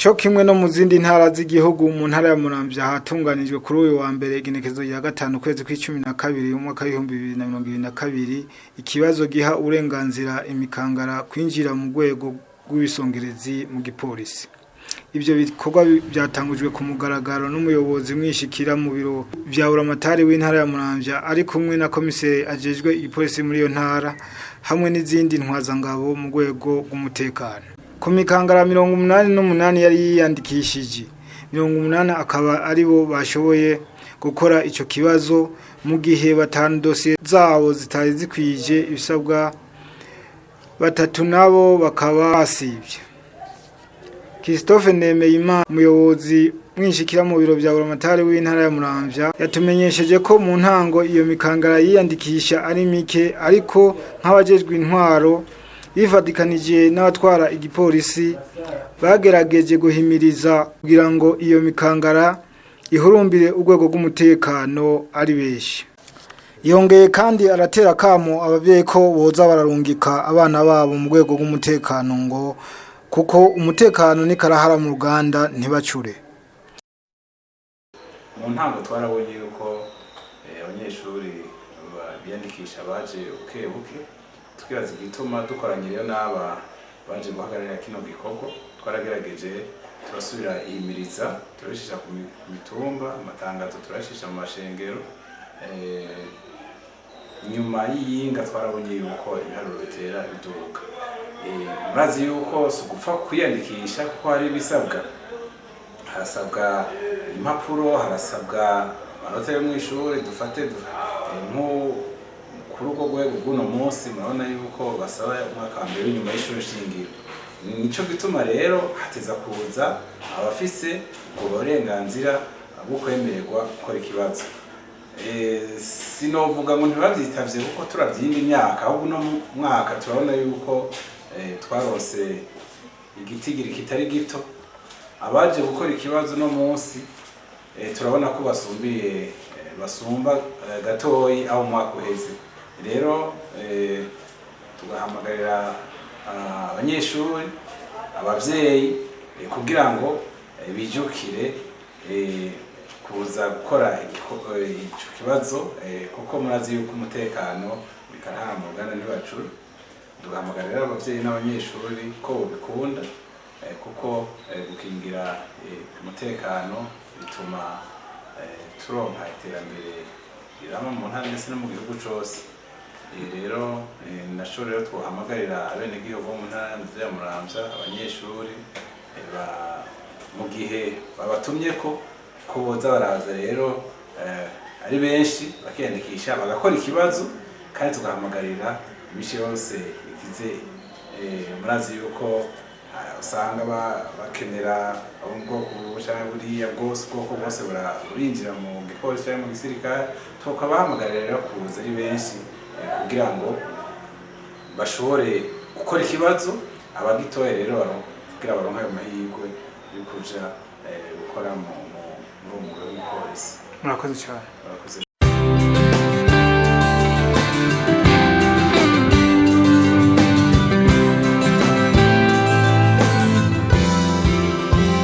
cyo kimwe no mu zindi ntara z'igihugu mu ntara ya Muramvya hatunganijwe kuri uyu wa mbere igenekezo ya 5 kwezi kwa12 umwaka wa 2022 ikibazo giha uburenganzira imikangara kwinjira mu rwego rw'ibisongerezi mu gipolisi. Ibyo bikorwa byatangujwe ku mugaragaro n'umuyobozi mwishikira mu biro vya Buramatari w'intara ya Muramvya ari kumwe na komiseri ajejwe igipolisi muri iyo ntara hamwe n'izindi ntwazangabo mu rwego rw'umutekano. Ku mikangara 88 yari yiyandikishije 80 akaba ari bo bashoboye gukora ico kibazo mu gihe batanu dossier zabo zitari zikwije ibisabwa, batatu nabo bakaba basivye. Christophe Nemeyimana umuyobozi mwishikira mu biro vya Buramatari w'intara ya Muramvya yatumenyesheje ko mu ntango iyo mikangara yiyandikisha ari mike, ariko nk'abajejwe intwaro bifatikanije n'abatwara igipolisi bagerageje guhimiriza kugira ngo iyo mikangara ihurumbire urwego rw'umutekano ari beshi. Yongeye kandi aratera kamo abavyeyi ko boza bararungika abana babo mu rwego rw'umutekano ngo kuko umutekano ni karahara mu Ruganda ntibacure. Mu ntango twarabonye yuko abanyeshuri biyandikisha baje buke tukibaza igituma dukoranye rero n'aba baje guhagararira kino gikorwa. Twaragerageje turasubira ihimiriza, turashisha ku mitumba, amatangazo turashisha mu mashengero. Nyuma y'iyinga twarabonye yuko ibiharuro bitera biduka. Murazi yuko gupfa kwiyandikisha kuko hari bisabwa, harasabwa impapuro, harasabwa amanota yo mu ishuri. Dufate nko kuri urwo rwego rw'uno munsi murabona yuko basaba umwaka wa mbere nyuma y'ishuri shingiro. Nico gituma rero hateza kuza abafise ubwo burenganzira bwo kwemererwa gukora ikibazo. Sinovuga ngo ntibavyitavye kuko turavyinda imyaka, ahubwo no mwaka turabona yuko twarose igitigiri kitari gito abaje gukora ikibazo no munsi. Turabona ko basumba gatoyi aho mwaka uheze. Rero tugahamagarira abanyeshuri, abavyeyi kugira ngo bijukire kuza gukora ico kibazo kuko murazi yuko umutekano bikarahara mu Ruganda ntibacure. Tugahamagarira abavyeyi n'abanyeshuri ko bikunda kuko gukingira umutekano bituma turonka iterambere rirama mu ntara ndetse no mu gihugu cose. Rero naco rero twahamagarira abenegihugu bo mu ntara ya Muramvya, abanyeshuri mu gihe babatumye ko boza baraza rero ari benshi bakiyandikisha bagakora ikibazo. Kandi tugahamagarira imishi yose igize murazi yuko usanga bakenera ubwoko bushaka buriya bwose ubwoko bwose burinjira mu gipolisi cyangwa mu gisirikare. Tukabahamagarira kuza ari benshi kugira ngo bashobore gukora ikibazo. Abagitoye rero kugira baronke ayo mahirwe yo kuja gukora mu gipolisi. Murakoze cyane.